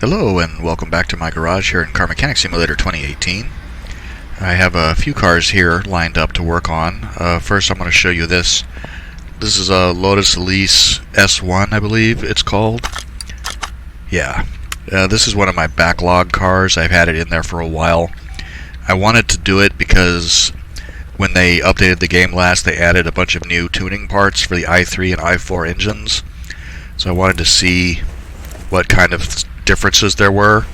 Hello and welcome back to my garage here in Car Mechanic Simulator 2018. I have a few cars here lined up to work on. First I'm going to show you this. This is a Lotus Elise S1, I believe it's called. Yeah, this is one of my backlog cars. I've had it in there for a while. I wanted to do it because when they updated the game last, they added a bunch of new tuning parts for the i3 and i4 engines. So I wanted to see what kind of differences there were.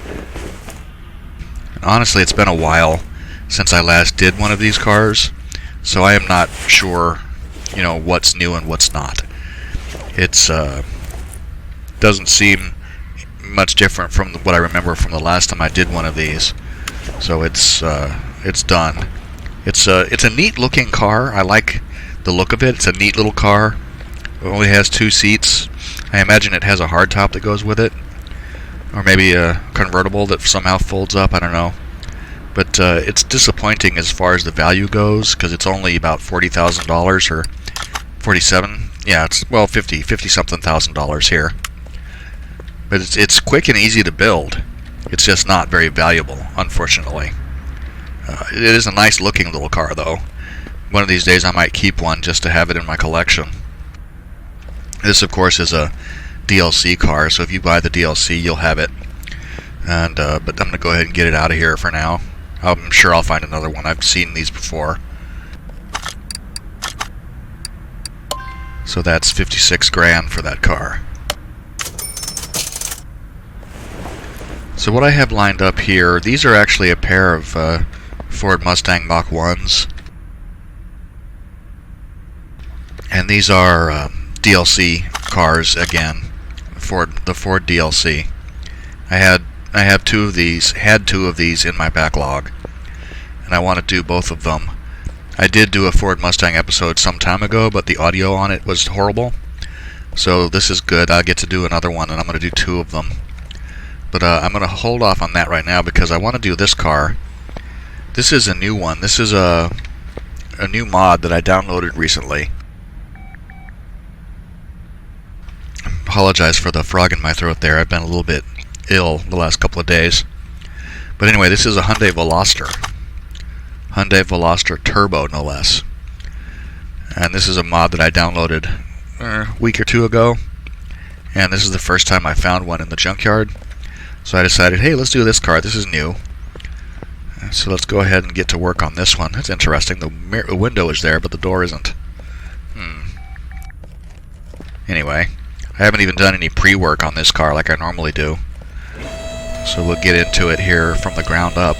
And honestly, it's been a while since I last did one of these cars, so I am not sure, what's new and what's not. It's doesn't seem much different from what I remember from the last time I did one of these. So it's done. It's a neat looking car. I like the look of it. It's a neat little car. It only has 2 seats. I imagine it has a hardtop that goes with it. Or maybe a convertible that somehow folds up, I don't know. But it's disappointing as far as the value goes, because it's only about $40,000 or 47. Yeah, it's, well, 50 something thousand dollars here. But it's quick and easy to build. It's just not very valuable, unfortunately. It is a nice looking little car, though. One of these days I might keep one just to have it in my collection. This, of course, is a DLC car, so if you buy the DLC, you'll have it. And but I'm gonna go ahead and get it out of here for now. I'm sure I'll find another one. I've seen these before. So that's 56 grand for that car. So what I have lined up here, these are actually a pair of Ford Mustang Mach 1s. And these are DLC cars again. The Ford DLC. I have 2 of these, had 2 of these in my backlog, and I want to do both of them. I did do a Ford Mustang episode some time ago, but the audio on it was horrible. So this is good. I'll get to do another one, and I'm going to do 2 of them. But I'm going to hold off on that right now because I want to do this car. This is a new one. This is a new mod that I downloaded recently. Apologize for the frog in my throat there. I've been a little bit ill the last couple of days. But anyway, this is a Hyundai Veloster. Hyundai Veloster Turbo, no less. And this is a mod that I downloaded a week or 2 ago. And this is the first time I found one in the junkyard. So I decided, hey, let's do this car. This is new. So let's go ahead and get to work on this one. That's interesting. The window is there, but the door isn't. Anyway, I haven't even done any pre-work on this car like I normally do. So we'll get into it here from the ground up.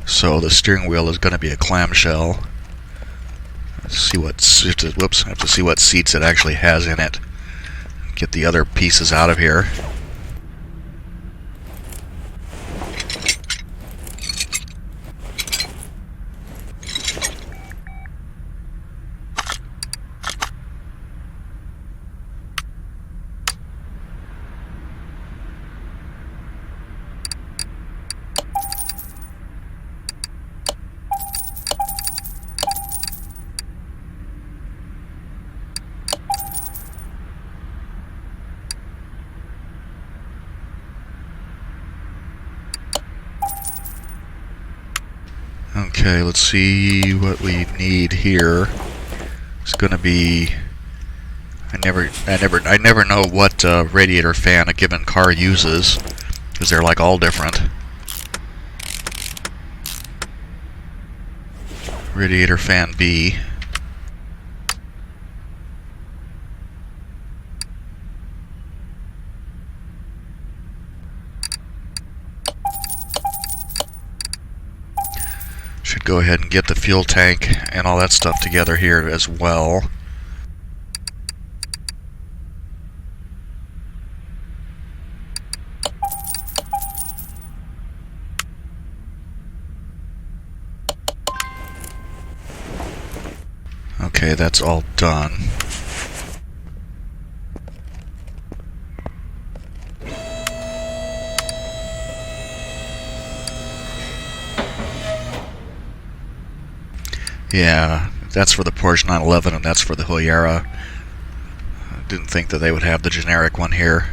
So the steering wheel is going to be a clamshell. Let's see I have to see what seats it actually has in it. Get the other pieces out of here. Okay, let's see what we need here. It's gonna be. I never know what radiator fan a given car uses, because they're like all different. Radiator fan B. Should go ahead and get the fuel tank and all that stuff together here as well. Okay, that's all done. Yeah, that's for the Porsche 911 and that's for the Hyundai. I didn't think that they would have the generic one here.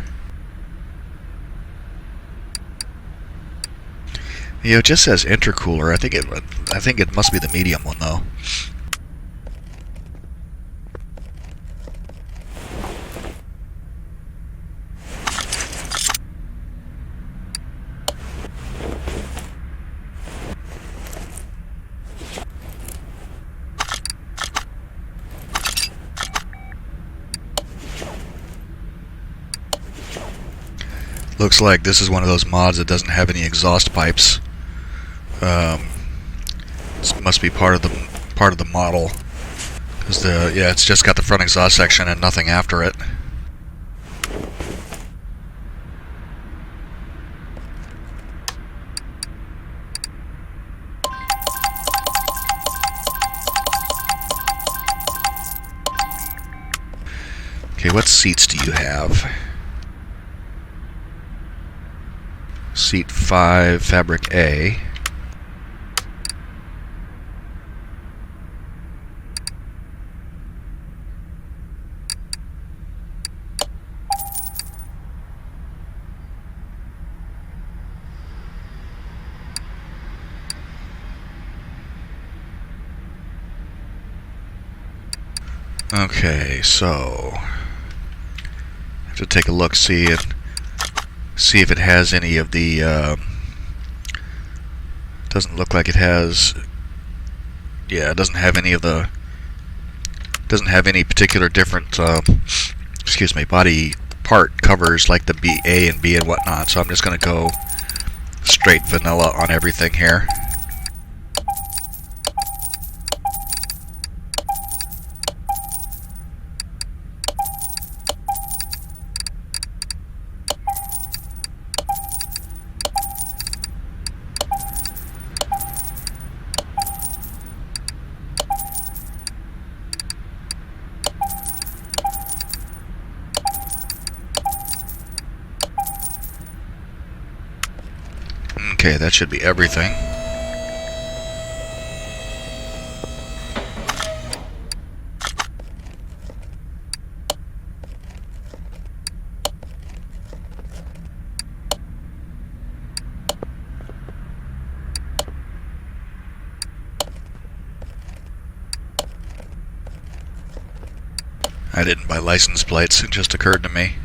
You know, it just says intercooler. I think it must be the medium one though. Looks like this is one of those mods that doesn't have any exhaust pipes. This must be part of the model, because it's just got the front exhaust section and nothing after it. Okay, what seats do you have? Seat 5, fabric A. Okay, so I have to take a look, see if it has any of the. Doesn't look like it has. Yeah, it doesn't have any of the. Doesn't have any particular different. Excuse me, body part covers like the A and B and whatnot. So I'm just gonna go straight vanilla on everything here. Okay, that should be everything. I didn't buy license plates, it just occurred to me.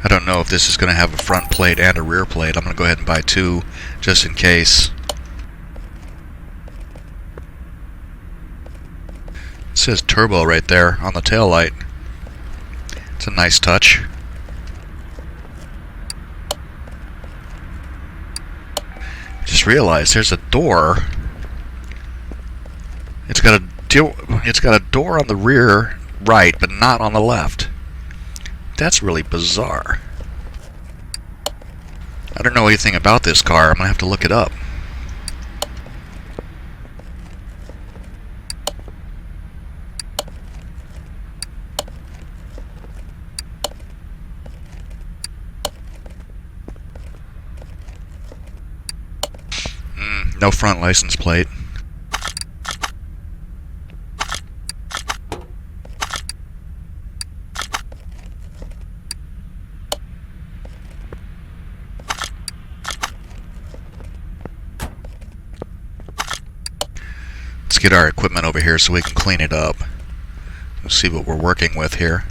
I don't know if this is going to have a front plate and a rear plate. I'm going to go ahead and buy two just in case. It says turbo right there on the tail light. It's a nice touch. Just realized there's a door. It's got a door on the rear right, but not on the left. That's really bizarre. I don't know anything about this car. I'm gonna have to look it up. No front license plate. Let's get our equipment over here so we can clean it up. Let's see what we're working with here.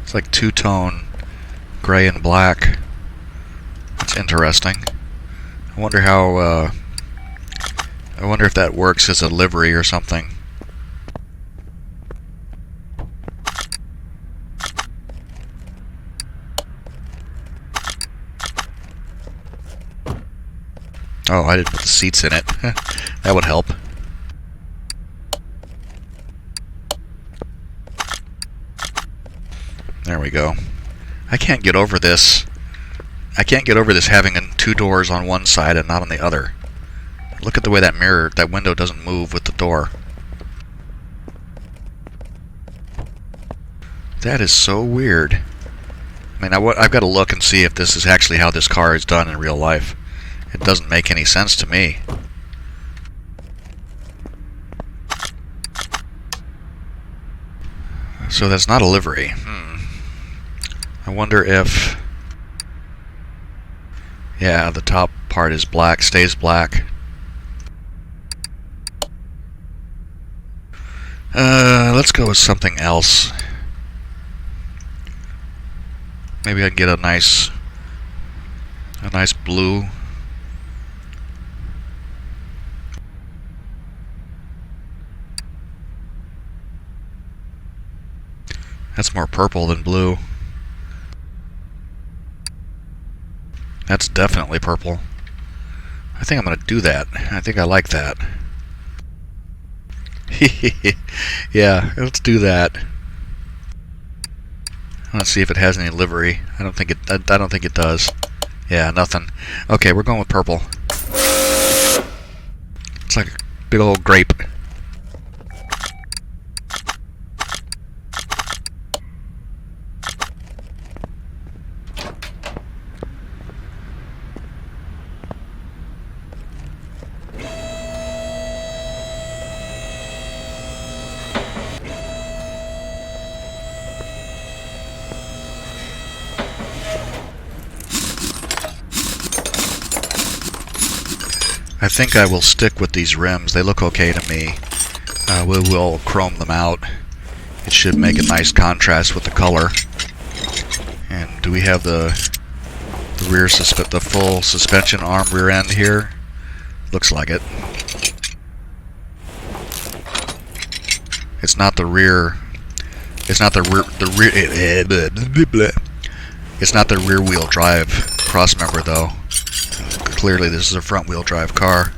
It's like two-tone gray and black. That's interesting. I I wonder how, I wonder if that works as a livery or something. Oh, I didn't put the seats in it. That would help. There we go. I can't get over this. I can't get over this having two doors on one side and not on the other. Look at the way that window doesn't move with the door. That is so weird. I mean, I've got to look and see if this is actually how this car is done in real life. It doesn't make any sense to me. So that's not a livery. I wonder if... Yeah, the top part is black, stays black. Let's go with something else. Maybe I can get a nice blue. That's more purple than blue. That's definitely purple. I think I'm going to do that. I think I like that. Yeah, let's do that. Let's see if it has any livery. I don't think it does. Yeah, nothing. Okay, we're going with purple. It's like a big old grape. I think I will stick with these rims. They look okay to me. We will chrome them out. It should make a nice contrast with the color. And do we have the full suspension arm rear end here? Looks like it. It's not the rear. It's not the rear. It's not the rear wheel drive crossmember though. Clearly this is a front wheel drive car.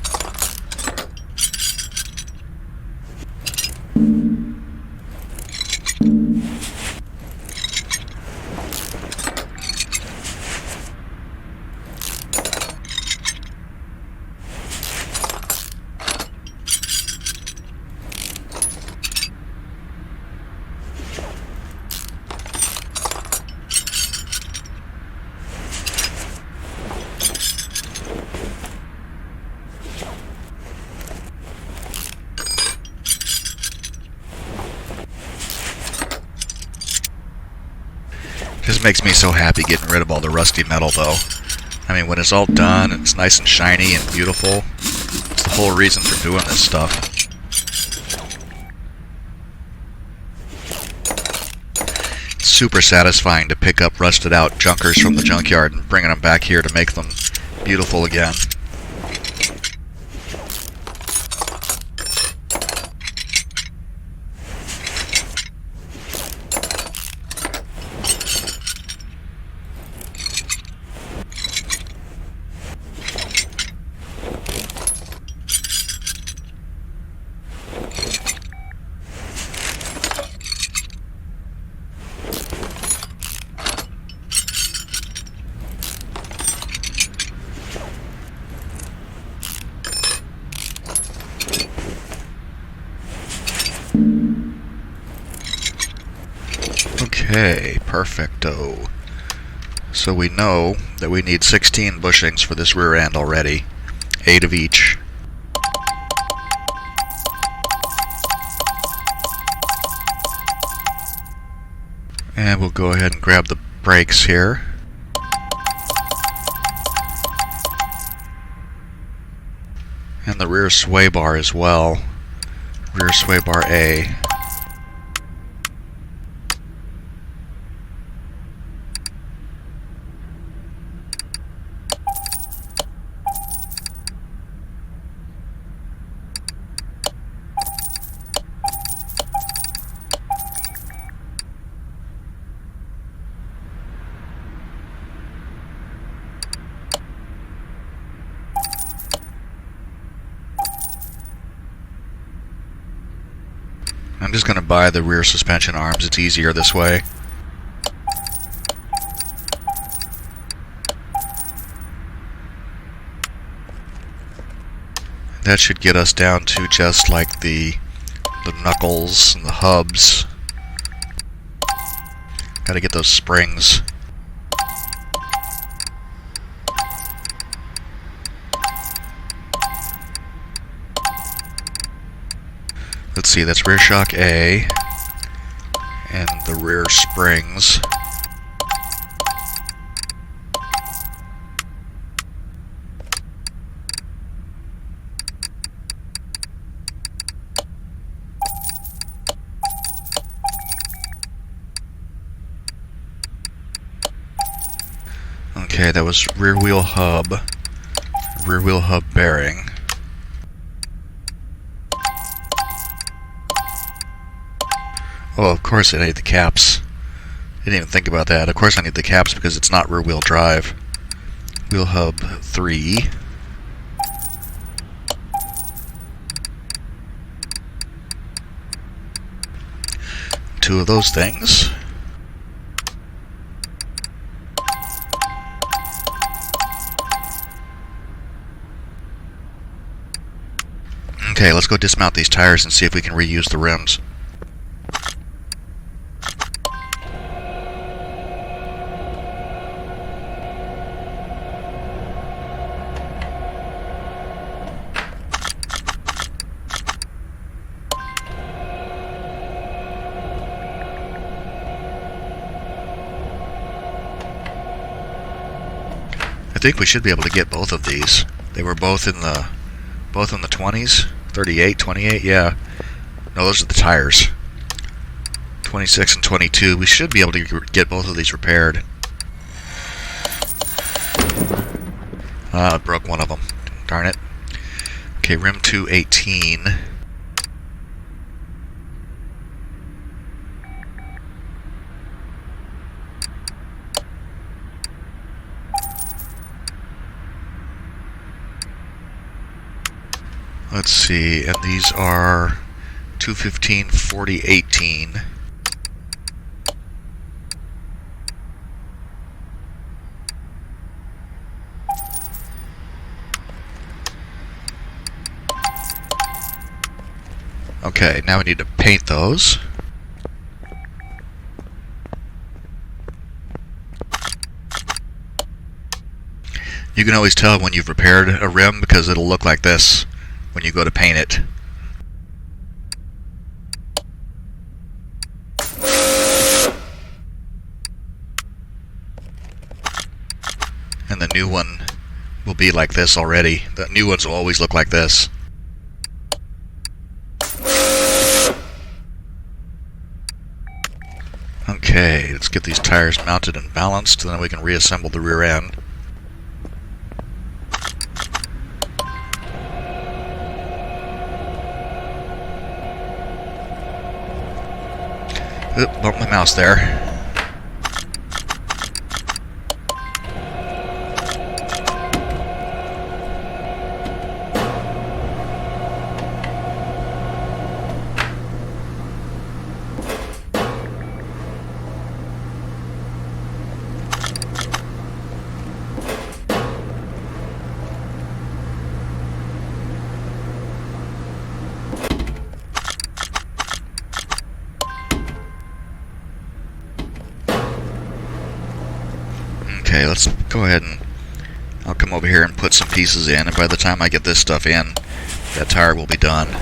Just makes me so happy getting rid of all the rusty metal though. I mean, when it's all done, it's nice and shiny and beautiful. It's the whole reason for doing this stuff. It's super satisfying to pick up rusted out junkers from the junkyard and bringing them back here to make them beautiful again. Okay, perfecto. So we know that we need 16 bushings for this rear end already. 8 of each. And we'll go ahead and grab the brakes here. And the rear sway bar as well. Rear sway bar A. I'm just going to buy the rear suspension arms. It's easier this way. That should get us down to just like the knuckles and the hubs. Gotta get those springs. Let's see, that's rear shock A and the rear springs. Okay, that was rear wheel hub bearing. Oh, of course I need the caps. Didn't even think about that. Of course I need the caps because it's not rear wheel drive. Wheel hub 3. Two of those things. Okay, let's go dismount these tires and see if we can reuse the rims. I think we should be able to get both of these. They were both in the 20s. 38, 28, yeah. No, those are the tires. 26 and 22. We should be able to get both of these repaired. I broke one of them. Darn it. Okay, rim 218. Let's see, and these are 215, 40, 18. Okay, now we need to paint those. You can always tell when you've repaired a rim because it'll look like this when you go to paint it. And the new one will be like this already. The new ones will always look like this. Okay, let's get these tires mounted and balanced, and then we can reassemble the rear end. Oop, bumped my mouse there. Okay, let's go ahead and I'll come over here and put some pieces in, and by the time I get this stuff in, that tire will be done.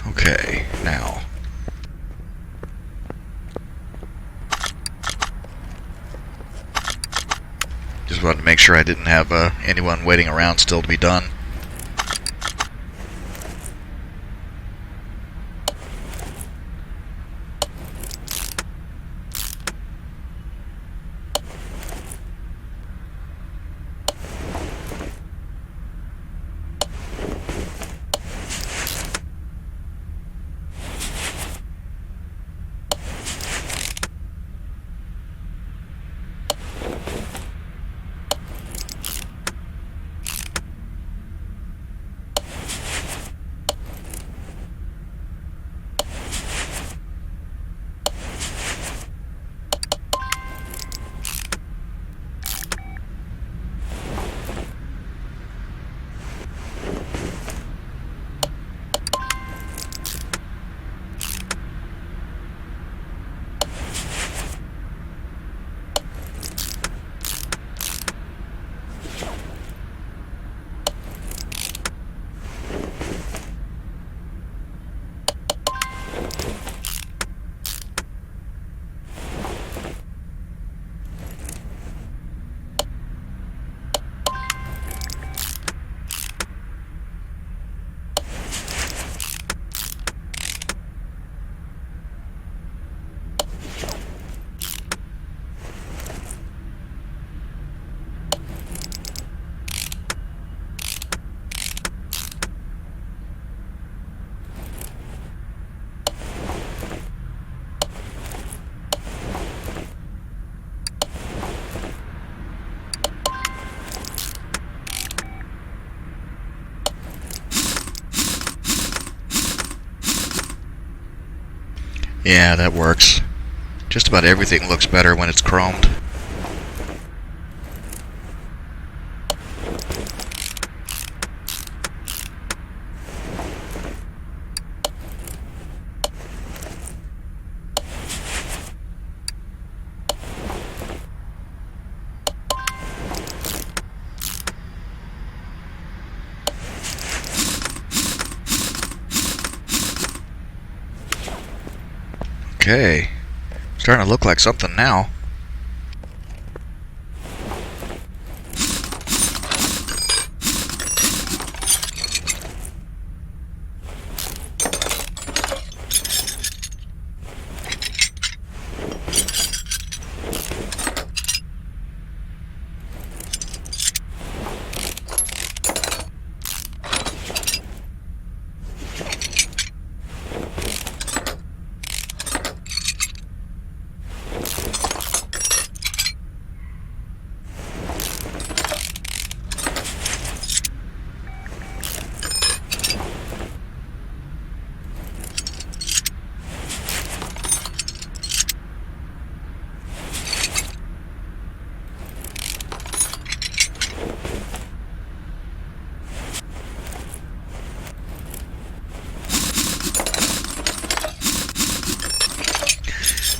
Okay, now. Just wanted to make sure I didn't have anyone waiting around still to be done. Yeah, that works. Just about everything looks better when it's chromed. Okay, starting to look like something now.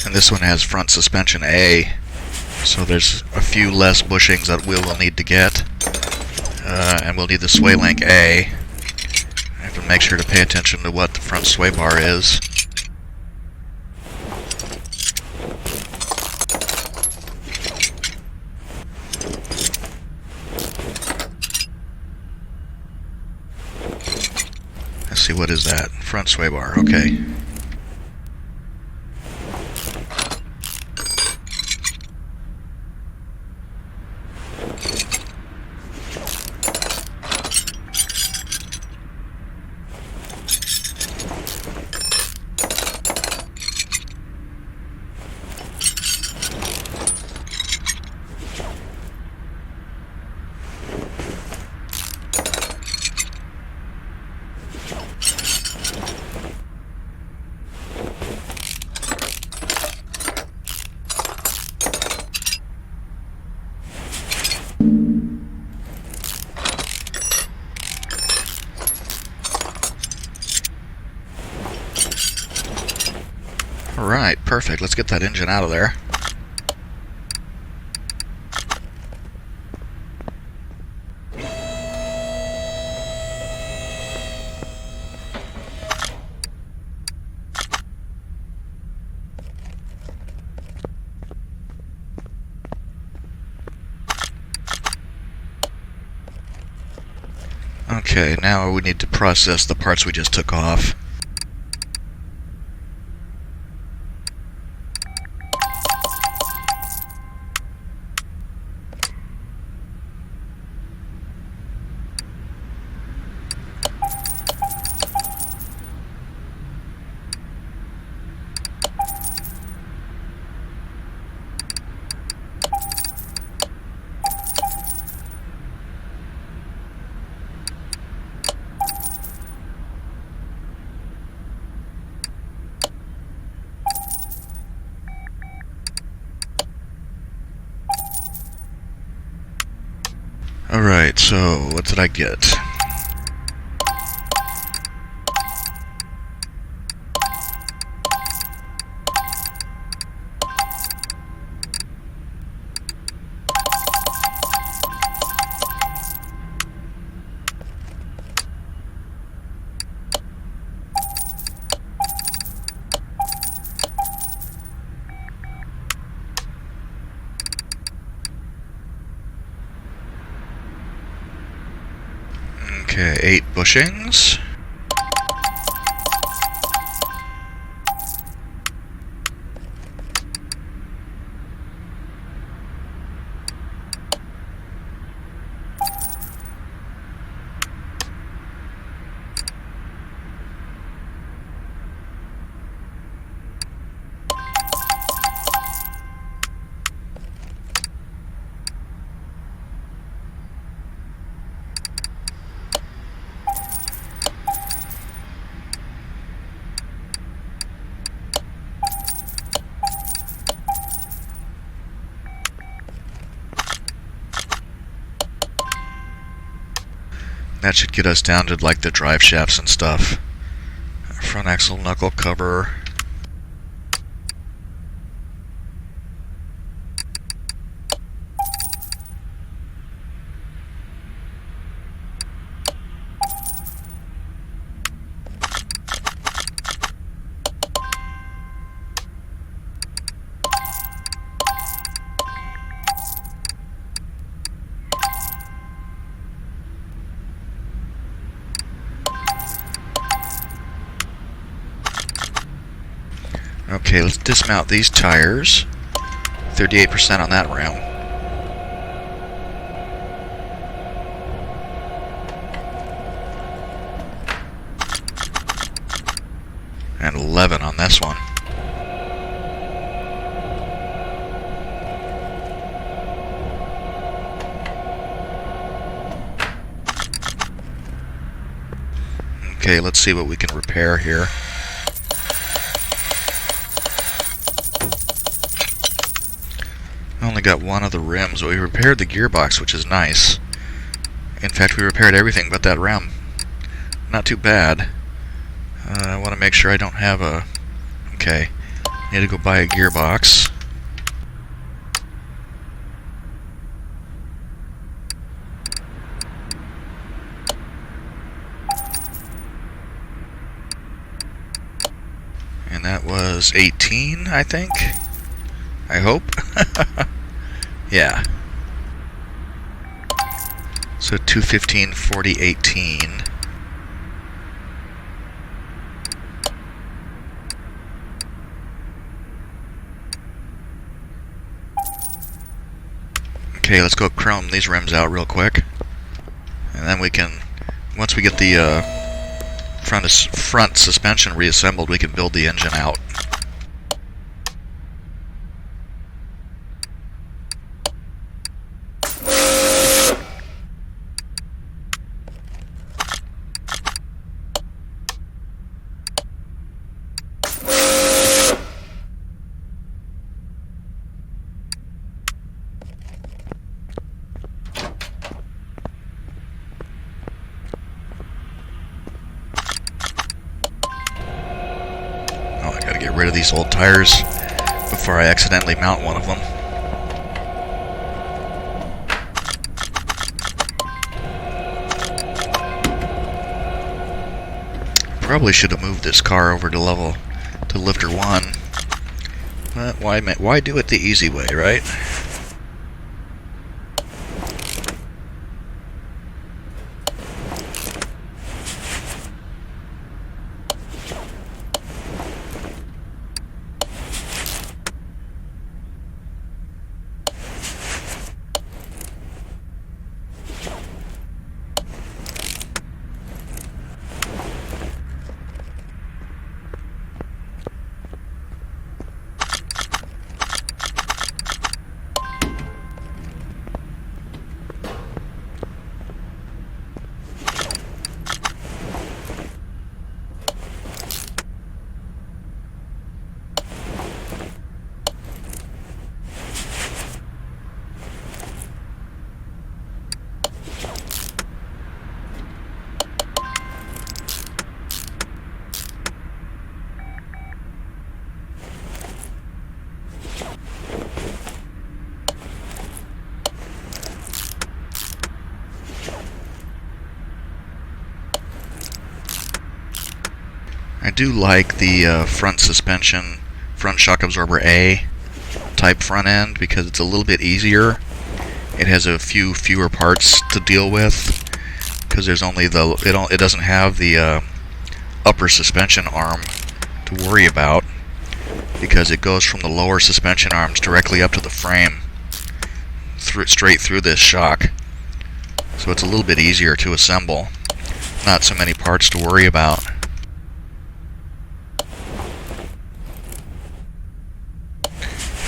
And this one has front suspension A, so there's a few less bushings that we will need to get. And we'll need the sway link A. I have to make sure to pay attention to what the front sway bar is. Let's see, what is that? Front sway bar, okay. Alright, perfect. Let's get that engine out of there. Okay, now we need to process the parts we just took off. Alright, so what did I get? Okay, 8 bushings. That should get us down to like the drive shafts and stuff. Front axle knuckle cover. Okay, let's dismount these tires. 38% on that rim. And 11 on this one. Okay, let's see what we can repair here. I only got one of the rims, but we repaired the gearbox, which is nice. In fact, we repaired everything but that rim. Not too bad. I want to make sure I don't have a... Okay, need to go buy a gearbox. And that was 18, I think. I hope. Yeah. So 215, 40, 18. Okay, let's go chrome these rims out real quick. And then we can, once we get the front suspension reassembled, we can build the engine out. Get rid of these old tires before I accidentally mount one of them. Probably should have moved this car over to lifter 1. But why do it the easy way, right? I do like the front suspension, front shock absorber A type front end because it's a little bit easier. It has a few fewer parts to deal with because there's only it doesn't have the upper suspension arm to worry about because it goes from the lower suspension arms directly up to the frame, straight through this shock. So it's a little bit easier to assemble. Not so many parts to worry about.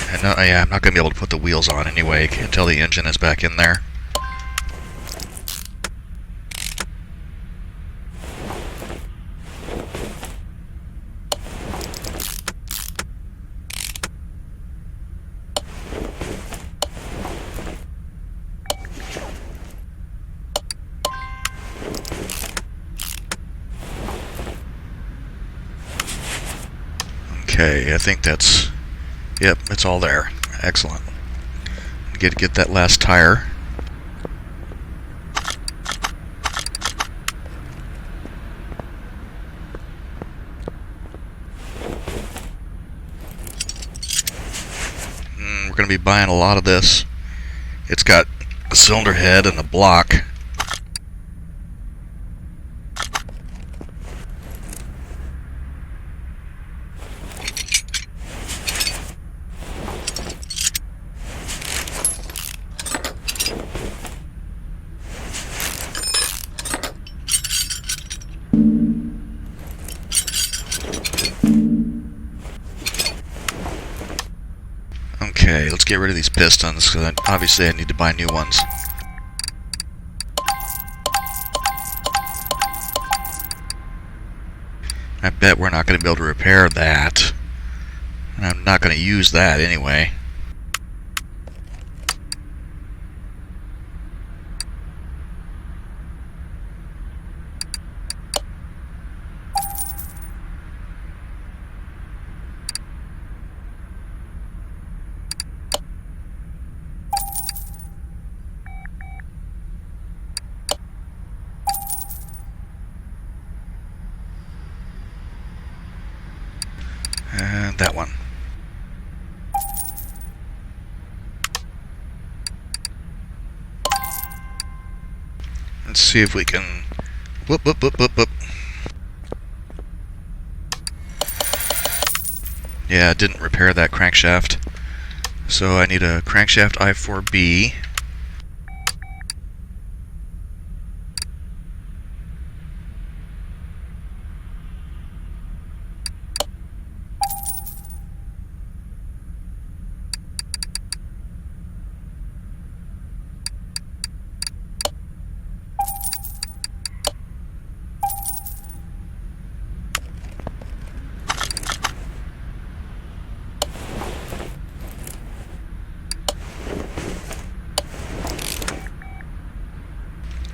And yeah, I'm not going to be able to put the wheels on anyway until the engine is back in there. Okay, I think that's... Yep, it's all there. Excellent. Get that last tire. We're going to be buying a lot of this. It's got a cylinder head and a block. Okay, let's get rid of these pistons, because obviously I need to buy new ones. I bet we're not going to be able to repair that. And I'm not going to use that anyway. And that one. Let's see if we can... Whoop, whoop, whoop, whoop, whoop. Yeah, it didn't repair that crankshaft. So I need a crankshaft I4B.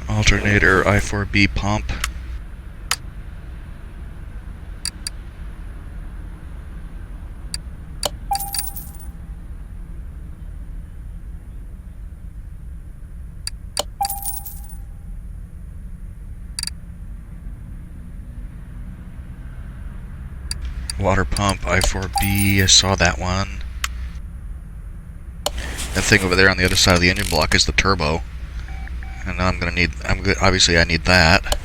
Alternator I4B pump. Water pump I4B, I saw that one. That thing over there on the other side of the engine block is the turbo. And now obviously I need that.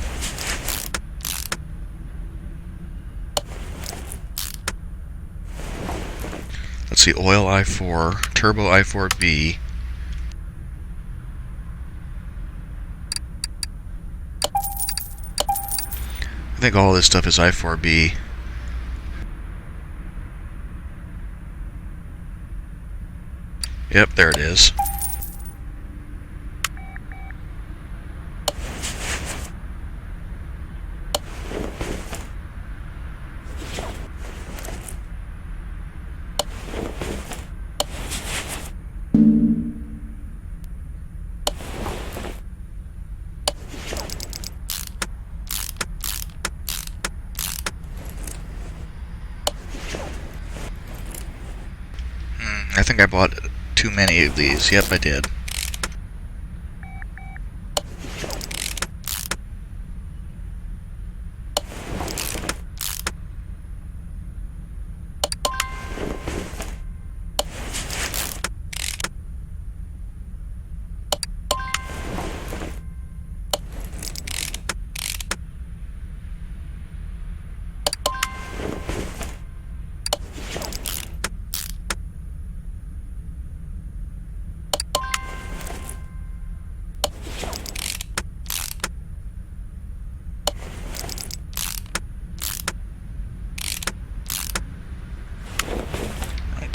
Let's see, oil I4, turbo I4B. I think all this stuff is I4B. Yep, there it is. I think I bought too many of these. Yep, I did.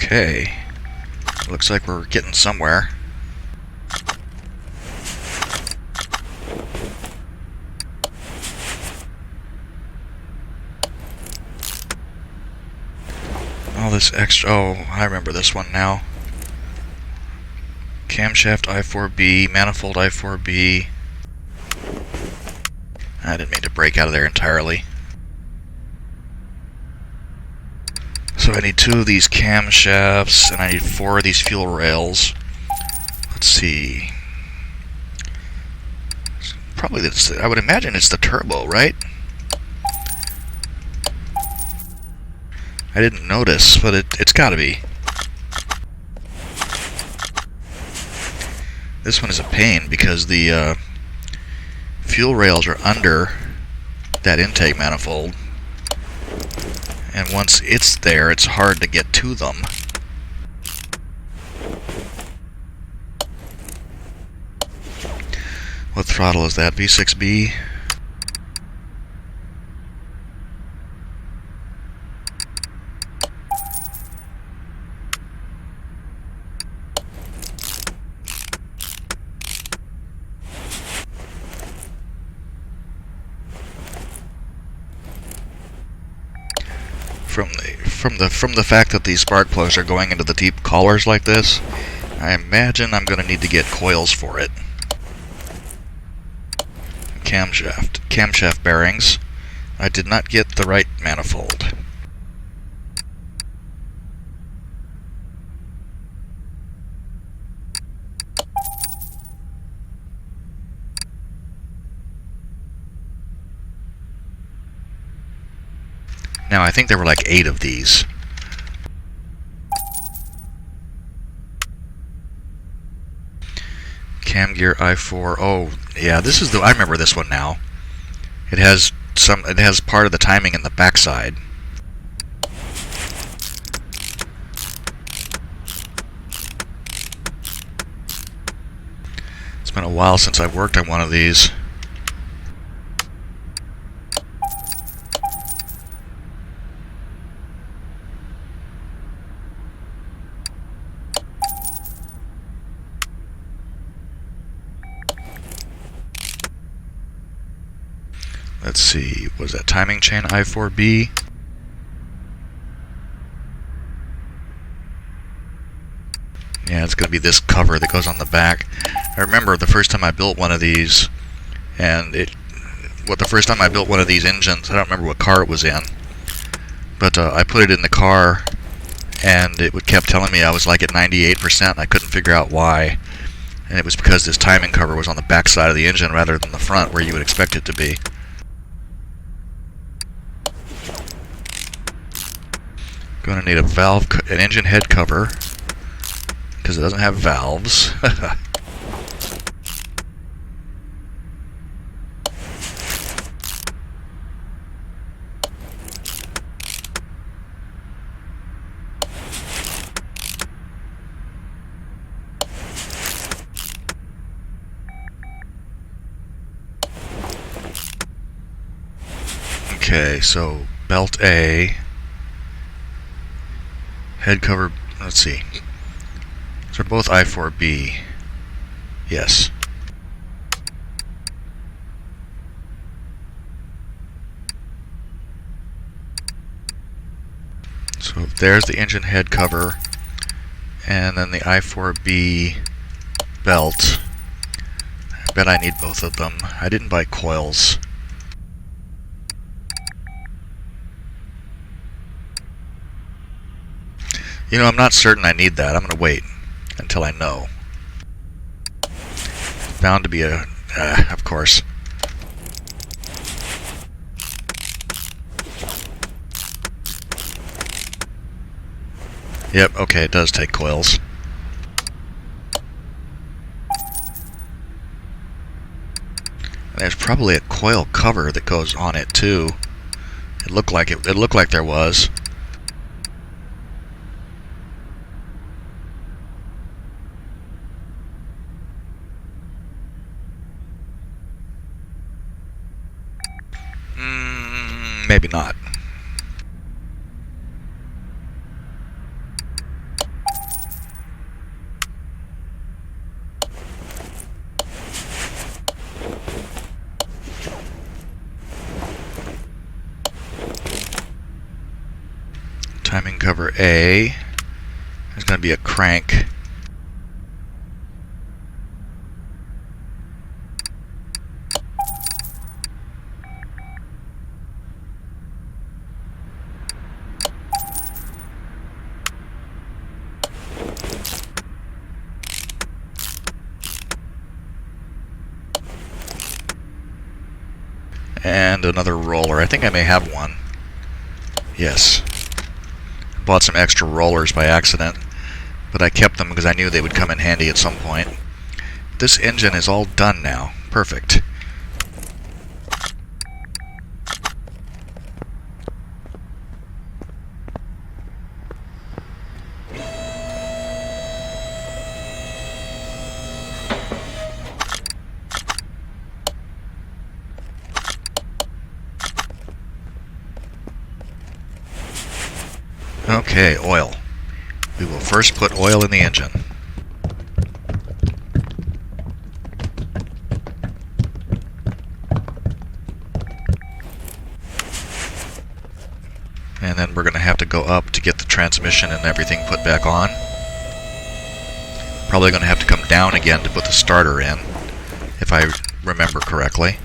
Okay, looks like we're getting somewhere. All this extra, oh, I remember this one now. Camshaft I4B, manifold I4B. I didn't mean to break out of there entirely. So So I need 2 of these camshafts, and I need 4 of these fuel rails. Let's see. Probably I would imagine it's the turbo, right? I didn't notice, but it's gotta be. This one is a pain because the fuel rails are under that intake manifold, and once it's there, it's hard to get to them. What throttle is that? V6B? From the fact that these spark plugs are going into the deep collars like this, I imagine I'm going to need to get coils for it. Camshaft bearings. I did not get the right manifold. Now, I think there were like 8 of these. Cam gear I4. Oh, yeah, this is the. I remember this one now. It has part of the timing in the backside. It's been a while since I've worked on one of these. Let's see, was that timing chain I4B? Yeah, it's going to be this cover that goes on the back. I remember the first time I built one of these, and the first time I built one of these engines, I don't remember what car it was in, but I put it in the car, and it kept telling me I was like at 98%, and I couldn't figure out why. And it was because this timing cover was on the back side of the engine rather than the front where you would expect it to be. Going to need an engine head cover, because it doesn't have valves. Okay, so belt A. Head cover, let's see. So both I4B. Yes. So there's the engine head cover, and then the I4B belt. I bet I need both of them. I didn't buy coils. You know, I'm not certain I need that. I'm going to wait until I know. Bound to be a... of course. Yep, okay, it does take coils. And there's probably a coil cover that goes on it, too. It looked like there was. Maybe not. Timing cover A. There's going to be a crank. find another roller. I think I may have one. Yes. Bought some extra rollers by accident, but I kept them because I knew they would come in handy at some point. This engine is all done now. Perfect. Okay, oil. We will first put oil in the engine. And then we're going to have to go up to get the transmission and everything put back on. Probably going to have to come down again to put the starter in, if I remember correctly.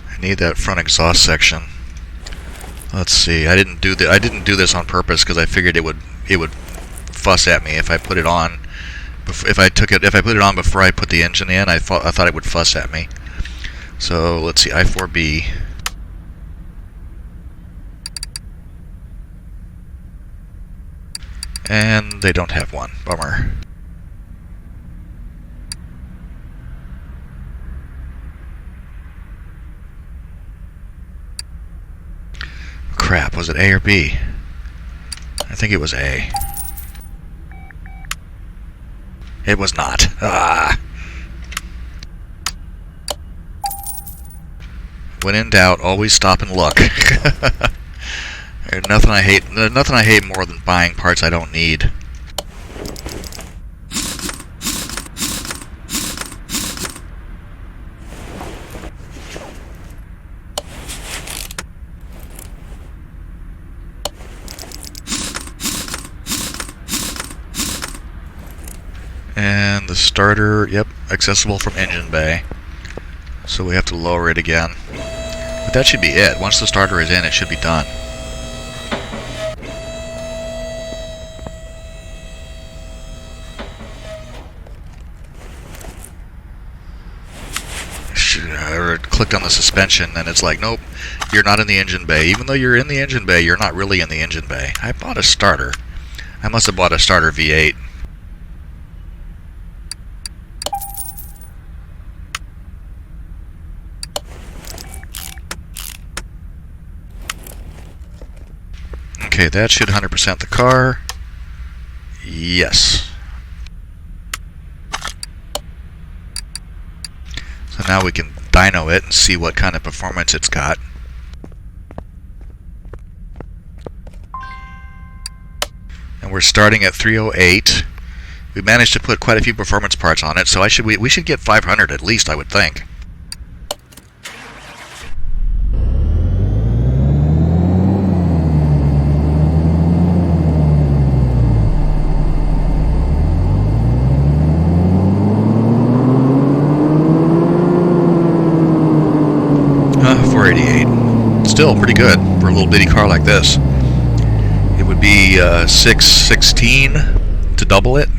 I need that front exhaust section. Let's see. I didn't do this on purpose because I figured it would fuss at me if I put it on. If I put it on before I put the engine in, I thought it would fuss at me. So let's see, I4B. And they don't have one. Bummer. Crap, was it A or B? I think it was A. It was not. Ah! When in doubt, always stop and look. There's nothing I hate more than buying parts I don't need. And the starter, yep, accessible from engine bay. So we have to lower it again. But that should be it. Once the starter is in, it should be done. I clicked on the suspension and it's like, nope, you're not in the engine bay. Even though you're in the engine bay, you're not really in the engine bay. I bought a starter. I must have bought a starter V8. Okay, that should 100% the car. Yes. So now we can dyno it and see what kind of performance it's got. And we're starting at 308. We managed to put quite a few performance parts on it, so we should get 500 at least, I would think. Still pretty good for a little bitty car like this. It would be 616 to double it.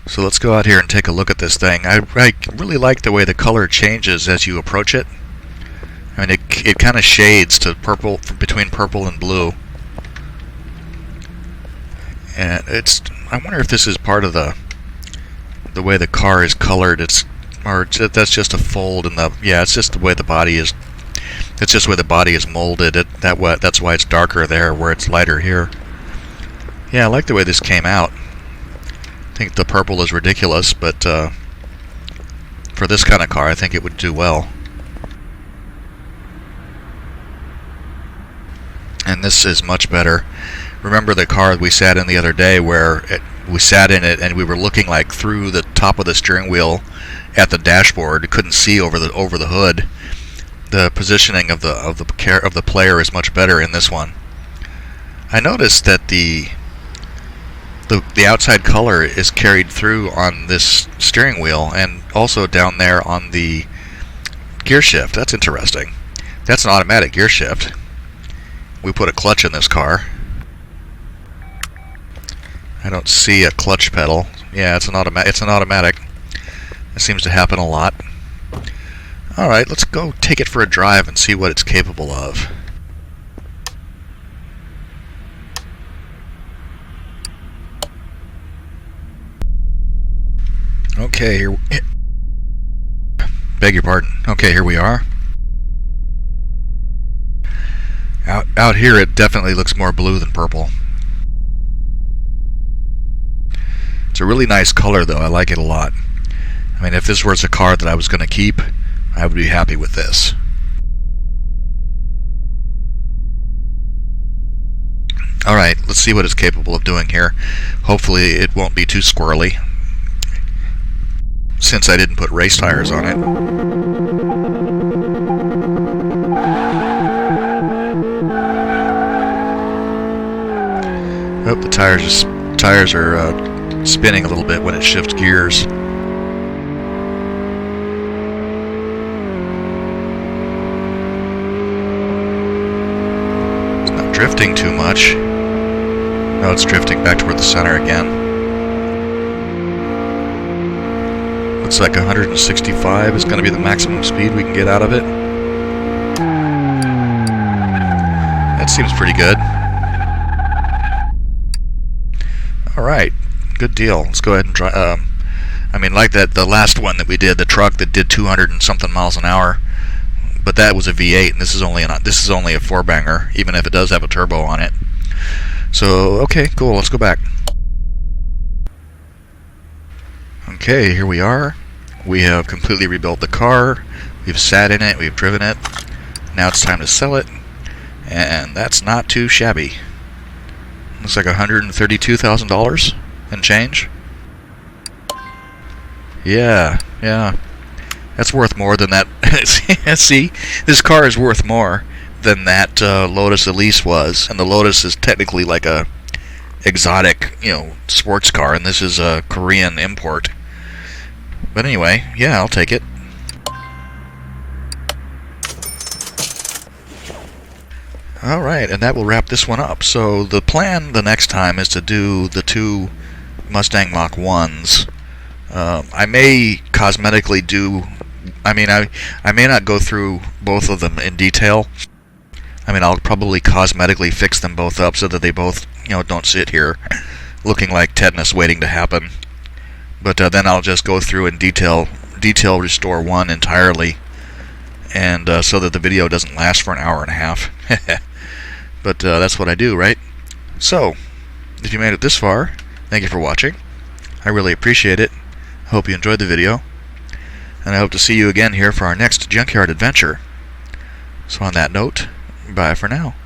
So let's go out here and take a look at this thing. I really like the way the color changes as you approach it. I mean, it kind of shades to purple, between purple and blue. And I wonder if this is part of the way the car is colored. That's just a fold in the, yeah, it's just the way the body is. It's just the way the body is molded. That's why it's darker there, where it's lighter here. Yeah, I like the way this came out. I think the purple is ridiculous, but for this kind of car, I think it would do well. And this is much better. Remember the car we sat in the other day where we sat in it and we were looking like through the top of the steering wheel at the dashboard. Couldn't see over the hood. The positioning of the player is much better in this one. I noticed that the outside color is carried through on this steering wheel and also down there on the gear shift. That's interesting. That's an automatic gear shift. We put a clutch in this car. I don't see a clutch pedal. Yeah, it's an automatic. It seems to happen a lot. Alright, let's go take it for a drive and see what it's capable of. Okay, here... Beg your pardon. Okay, here we are. Out here it definitely looks more blue than purple. It's a really nice color though, I like it a lot. I mean, if this was a car that I was going to keep, I would be happy with this. Alright, let's see what it's capable of doing here. Hopefully it won't be too squirrely, since I didn't put race tires on it. Oh, the tires are spinning a little bit when it shifts gears. It's not drifting too much. No, it's drifting back toward the center again. Looks like 165 is going to be the maximum speed we can get out of it. That seems pretty good. Alright, good deal. Let's go ahead and try. I mean, like the last one that we did, the truck that did 200 and something miles an hour, but that was a V8, and this is only a four-banger, even if it does have a turbo on it. So, okay, cool. Let's go back. Okay, here we are. We have completely rebuilt the car. We've sat in it. We've driven it. Now it's time to sell it, and that's not too shabby. Looks like $132,000 and change. Yeah. That's worth more than that. See, this car is worth more than that Lotus Elise was, and the Lotus is technically like a exotic, sports car, and this is a Korean import. But anyway, yeah, I'll take it. Alright, and that will wrap this one up. So the plan the next time is to do the two Mustang Mach 1s. I may cosmetically do... I may not go through both of them in detail. I mean, I'll probably cosmetically fix them both up so that they both, don't sit here looking like tetanus waiting to happen. But then I'll just go through and detail restore one entirely, and so that the video doesn't last for an hour and a half. But that's what I do, right? So, if you made it this far, thank you for watching. I really appreciate it. I hope you enjoyed the video, and I hope to see you again here for our next Junkyard adventure. So on that note, bye for now.